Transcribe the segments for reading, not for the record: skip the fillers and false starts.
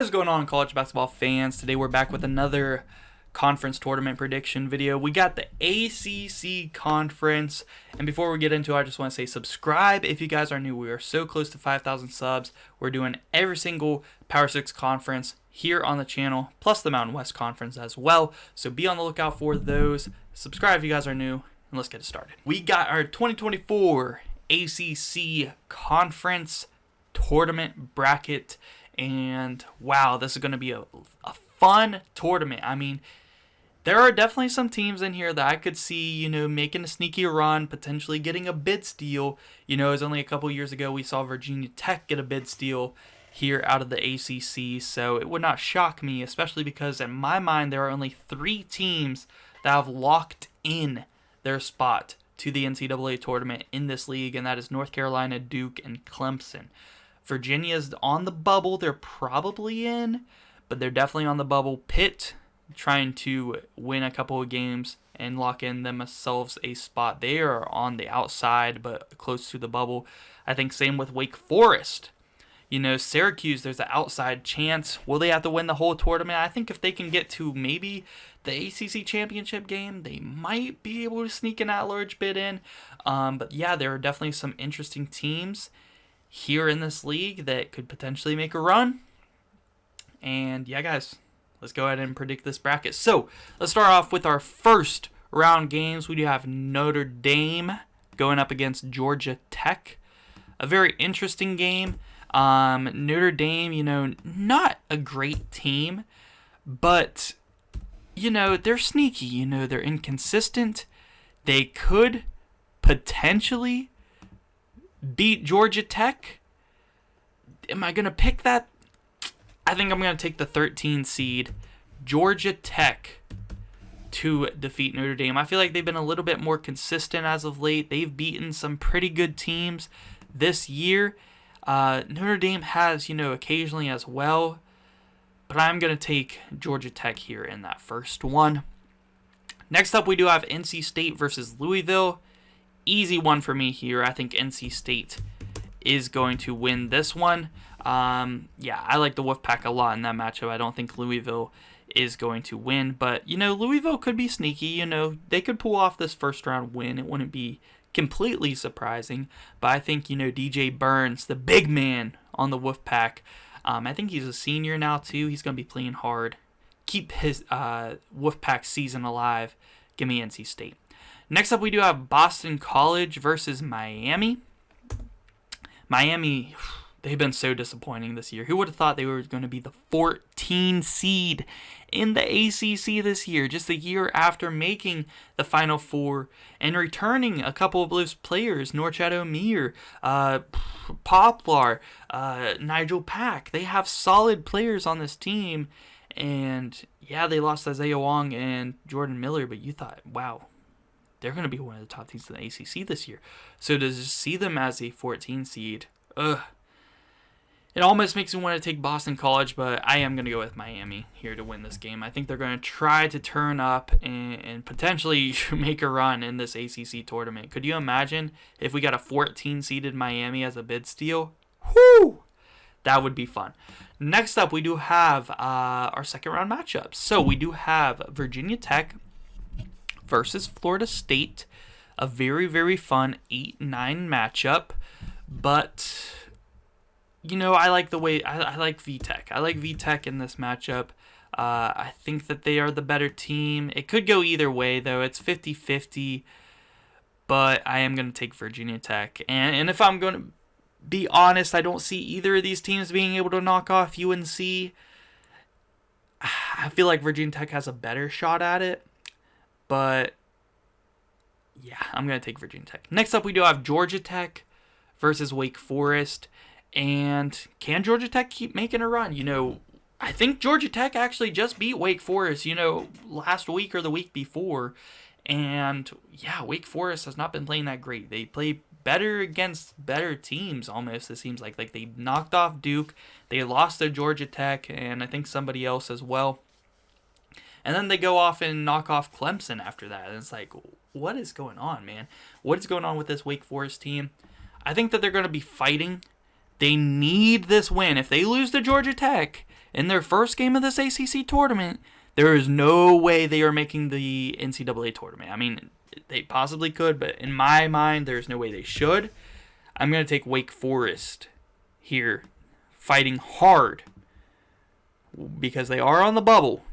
What is going on, college basketball fans? Today we're back with another conference tournament prediction video. We got the ACC conference, and before we get into it, I just want to say subscribe if you guys are new. We are so close to 5,000 subs. We're doing every single Power 6 conference here on the channel, plus the Mountain West Conference as well. So be on the lookout for those. Subscribe if you guys are new, and let's get it started. We got our 2024 ACC conference tournament bracket. And wow, this is going to be a fun tournament. I mean, there are definitely some teams in here that I could see, making a sneaky run, potentially getting a bid steal. It was only a couple years ago we saw Virginia Tech get a bid steal here out of the ACC. So it would not shock me, especially because in my mind there are only 3 teams that have locked in their spot to the NCAA tournament in this league, and that is North Carolina, Duke, and Clemson. Virginia's on the bubble. They're probably in, but they're definitely on the bubble. Pitt trying to win a couple of games and lock in themselves a spot. They are on the outside, but close to the bubble. I think same with Wake Forest. Syracuse, there's an outside chance. Will they have to win the whole tournament? I think if they can get to maybe the ACC championship game, they might be able to sneak an at-large bid in. But yeah, there are definitely some interesting teams here in this league that could potentially make a run. And yeah, guys, let's go ahead and predict this bracket. So let's start off with our first round games. We do have Notre Dame going up against Georgia Tech. A very interesting game. Notre Dame, not a great team, but they're sneaky. They're inconsistent. They could potentially beat Georgia Tech. Am I going to pick that? I think I'm going to take the 13 seed, Georgia Tech, to defeat Notre Dame. I feel like they've been a little bit more consistent as of late. They've beaten some pretty good teams this year. Notre Dame has, occasionally as well. But I'm going to take Georgia Tech here in that first one. Next up, we do have NC State versus Louisville. Easy one for me here. I think NC State is going to win this one. Yeah, I like the Wolfpack a lot in that matchup. I don't think Louisville is going to win. But, Louisville could be sneaky. They could pull off this first round win. It wouldn't be completely surprising. But I think, DJ Burns, the big man on the Wolfpack, I think he's a senior now too. He's going to be playing hard. Keep his Wolfpack season alive. Give me NC State. Next up, we do have Boston College versus Miami. Miami, they've been so disappointing this year. Who would have thought they were going to be the 14 seed in the ACC this year, just a year after making the Final Four and returning a couple of those players, Norchad Omier, Poplar, Nigel Pack. They have solid players on this team, and yeah, they lost Isaiah Wong and Jordan Miller, but you thought, wow, they're going to be one of the top teams in the ACC this year. So to see them as a 14 seed, it almost makes me want to take Boston College, but I am going to go with Miami here to win this game. I think they're going to try to turn up and potentially make a run in this ACC tournament. Could you imagine if we got a 14-seeded Miami as a bid steal? Whoo! That would be fun. Next up, we do have our second round matchups. So we do have Virginia Tech versus Florida State, a very, very fun 8-9 matchup, but I like the way I like VTech. I like VTech in this matchup. I think that they are the better team. It could go either way though. It's 50-50, but I am going to take Virginia Tech. And if I'm going to be honest, I don't see either of these teams being able to knock off UNC. I feel like Virginia Tech has a better shot at it. But, yeah, I'm going to take Virginia Tech. Next up, we do have Georgia Tech versus Wake Forest. And can Georgia Tech keep making a run? I think Georgia Tech actually just beat Wake Forest, last week or the week before. And, yeah, Wake Forest has not been playing that great. They play better against better teams almost, it seems like. Like, they knocked off Duke. They lost to Georgia Tech and I think somebody else as well. And then they go off and knock off Clemson after that. And it's like, what is going on, man? What is going on with this Wake Forest team? I think that they're going to be fighting. They need this win. If they lose to Georgia Tech, in their first game of this ACC tournament, there is no way they are making the NCAA tournament. I mean, they possibly could, but in my mind, there's no way they should. I'm going to take Wake Forest here, fighting hard, because they are on the bubble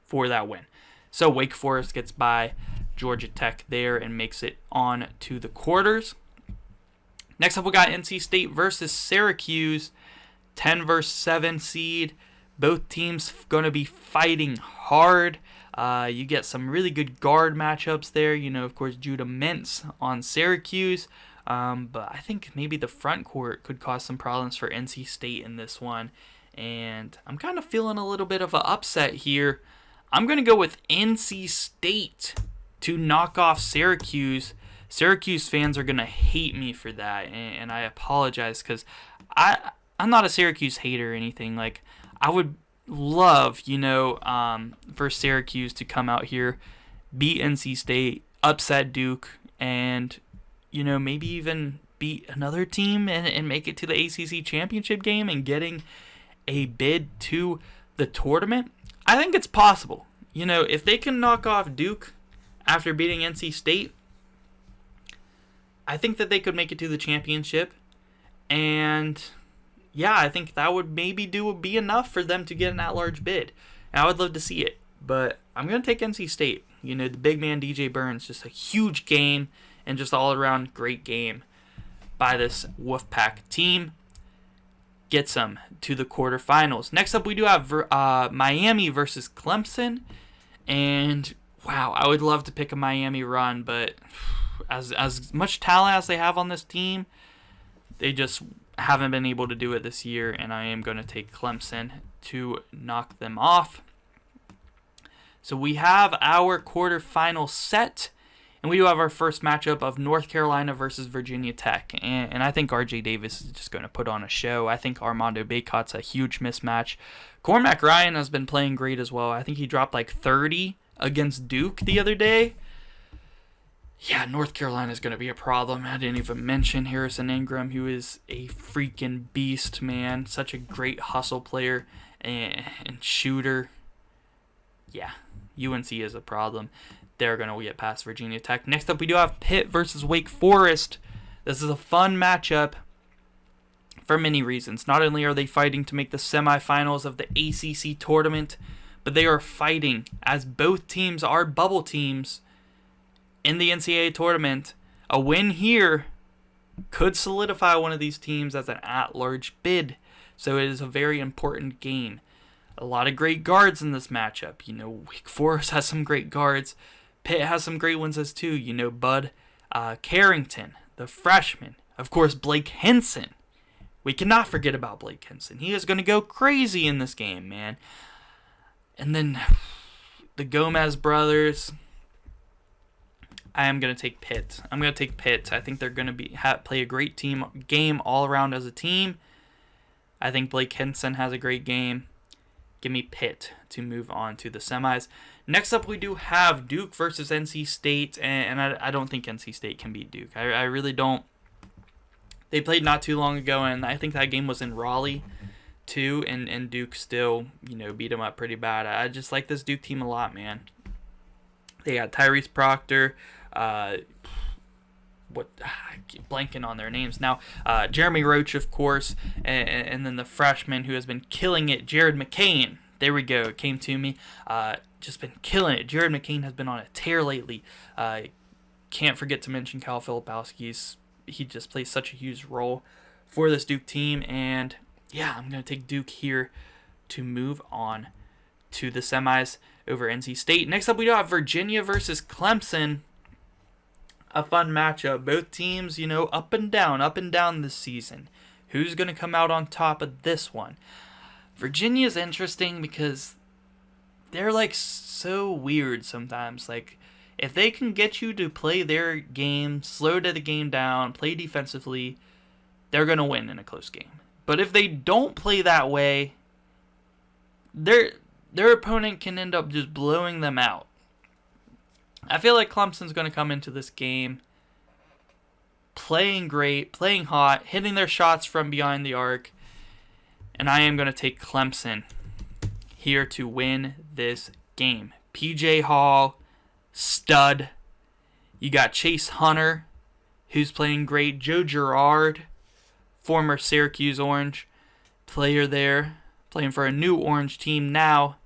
for that win. So Wake Forest gets by Georgia Tech there and makes it on to the quarters. Next up, we got NC State versus Syracuse, 10 versus 7 seed. Both teams going to be fighting hard. You get some really good guard matchups there. Of course, Judah Mintz on Syracuse. But I think maybe the front court could cause some problems for NC State in this one. And I'm kind of feeling a little bit of an upset here. I'm going to go with NC State to knock off Syracuse. Syracuse fans are going to hate me for that, and I apologize, because I'm not a Syracuse hater or anything. Like, I would love, for Syracuse to come out here, beat NC State, upset Duke, and, maybe even beat another team and make it to the ACC championship game and getting a bid to the tournament. I think it's possible. If they can knock off Duke after beating NC State, I think that they could make it to the championship. And yeah, I think that would maybe be enough for them to get an at-large bid. And I would love to see it. But I'm going to take NC State. The big man DJ Burns, just a huge game and just all-around great game by this Wolfpack team. Gets them to the quarterfinals. Next up, we do have Miami versus Clemson. And wow, I would love to pick a Miami run, but as much talent as they have on this team, they just haven't been able to do it this year, and I am going to take Clemson to knock them off. So we have our quarterfinal set, and we do have our first matchup of North Carolina versus Virginia Tech. And I think R.J. Davis is just going to put on a show. I think Armando Bacot's a huge mismatch. Cormac Ryan has been playing great as well. I think he dropped like 30 against Duke the other day. Yeah, North Carolina is going to be a problem. I didn't even mention Harrison Ingram, who is a freaking beast, man. Such a great hustle player and shooter. Yeah, UNC is a problem. They're going to get past Virginia Tech. Next up, we do have Pitt versus Wake Forest. This is a fun matchup for many reasons. Not only are they fighting to make the semifinals of the ACC tournament, but they are fighting, as both teams are bubble teams, in the NCAA tournament. A win here could solidify one of these teams as an at-large bid. So it is a very important game. A lot of great guards in this matchup. Wake Forest has some great guards. Pitt has some great ones as too. Bud Carrington, the freshman. Of course, Blake Henson. We cannot forget about Blake Henson. He is going to go crazy in this game, man. And then the Gomez brothers. I am going to take Pitt. I think they're going to play a great game all around as a team. I think Blake Henson has a great game. Give me Pitt to move on to the semis. Next up, we do have Duke versus NC State, and I don't think NC State can beat Duke. I really don't. They played not too long ago, and I think that game was in Raleigh, too, and Duke still, beat them up pretty bad. I just like this Duke team a lot, man. They got Tyrese Proctor, I keep blanking on their names now. Jeremy Roach, of course, and then the freshman who has been killing it, Jared McCain. There we go. It came to me. Just been killing it. Jared McCain has been on a tear lately. Can't forget to mention Kyle Filipowski. He just plays such a huge role for this Duke team. And yeah, I'm going to take Duke here to move on to the semis over NC State. Next up, we do have Virginia versus Clemson. A fun matchup. Both teams, up and down this season. Who's going to come out on top of this one? Virginia's interesting because they're like so weird sometimes. Like, if they can get you to play their game, slow the game down, play defensively, they're going to win in a close game. But if they don't play that way, their opponent can end up just blowing them out. I feel like Clemson's going to come into this game playing great, playing hot, hitting their shots from behind the arc, And I am going to take Clemson here to win this game. PJ Hall, stud. You got Chase Hunter, who's playing great. Joe Girard, former Syracuse Orange player there, playing for a new Orange team now.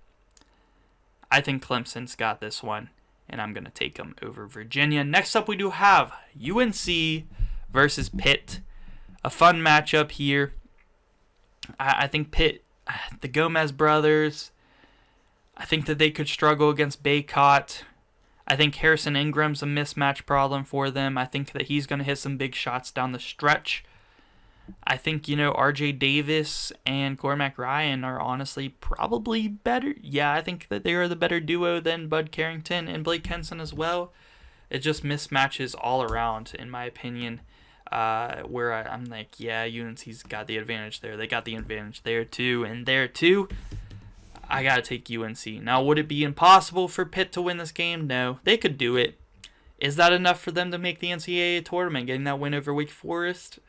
I think Clemson's got this one, and I'm going to take them over Virginia. Next up, we do have UNC versus Pitt. A fun matchup here. I think Pitt, the Gomez brothers, I think that they could struggle against Baycott. I think Harrison Ingram's a mismatch problem for them. I think that he's going to hit some big shots down the stretch. I think, RJ Davis and Cormac Ryan are honestly probably better. Yeah, I think that they are the better duo than Bud Carrington and Blake Henson as well. It just mismatches all around, in my opinion, where I'm like, yeah, UNC's got the advantage there. They got the advantage there too, and there too. I got to take UNC. Now, would it be impossible for Pitt to win this game? No, they could do it. Is that enough for them to make the NCAA tournament, getting that win over Wake Forest?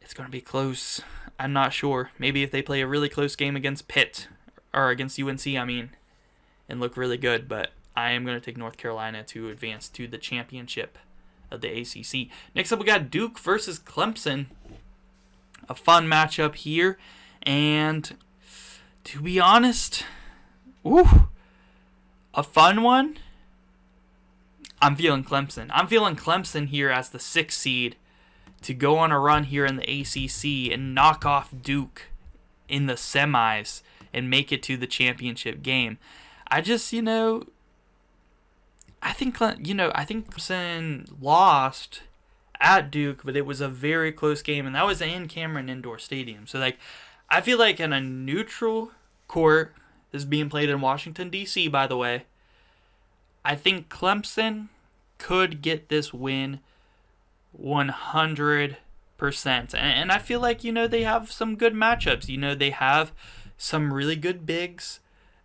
It's going to be close. I'm not sure. Maybe if they play a really close game against Pitt, or against UNC, and look really good. But I am going to take North Carolina to advance to the championship of the ACC. Next up, we got Duke versus Clemson. A fun matchup here. And to be honest, a fun one. I'm feeling Clemson. I'm feeling Clemson here as the 6th seed to go on a run here in the ACC and knock off Duke in the semis and make it to the championship game. I just, I think Clemson lost at Duke, but it was a very close game, and that was in Cameron Indoor Stadium. So, I feel like in a neutral court, this is being played in Washington, D.C., by the way, I think Clemson could get this win 100%. And I feel like, they have some good matchups. They have some really good bigs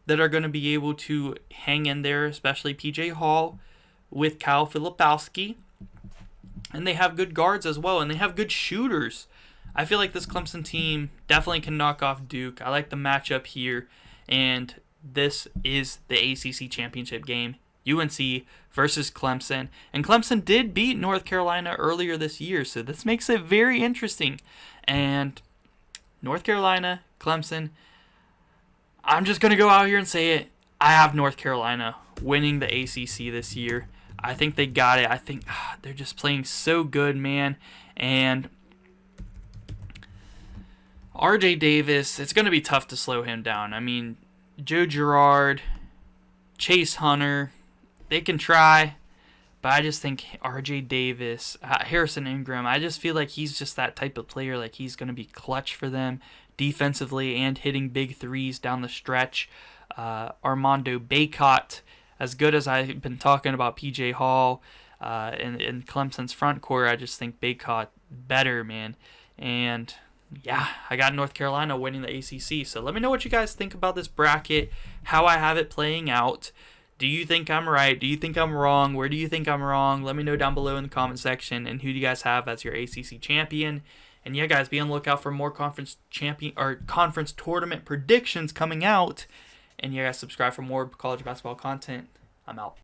that are going to be able to hang in there, especially PJ Hall with Kyle Filipowski. And they have good guards as well, and they have good shooters. I feel like this Clemson team definitely can knock off Duke. I like the matchup here, and this is the ACC championship game. UNC versus Clemson. And Clemson did beat North Carolina earlier this year, so this makes it very interesting. And North Carolina, Clemson, I'm just going to go out here and say it. I have North Carolina winning the ACC this year. I think they got it. I think they're just playing so good, man. And RJ Davis, it's going to be tough to slow him down. Joe Girard, Chase Hunter, they can try, but I just think RJ Davis, Harrison Ingram, I just feel like he's just that type of player. Like, he's going to be clutch for them defensively and hitting big threes down the stretch. Armando Baycott, as good as I've been talking about PJ Hall in Clemson's front court, I just think Baycott better, man. And yeah, I got North Carolina winning the ACC. So let me know what you guys think about this bracket, how I have it playing out. Do you think I'm right? Do you think I'm wrong? Where do you think I'm wrong? Let me know down below in the comment section. And who do you guys have as your ACC champion? And yeah, guys, be on the lookout for more conference tournament predictions coming out. And yeah, guys, subscribe for more college basketball content. I'm out.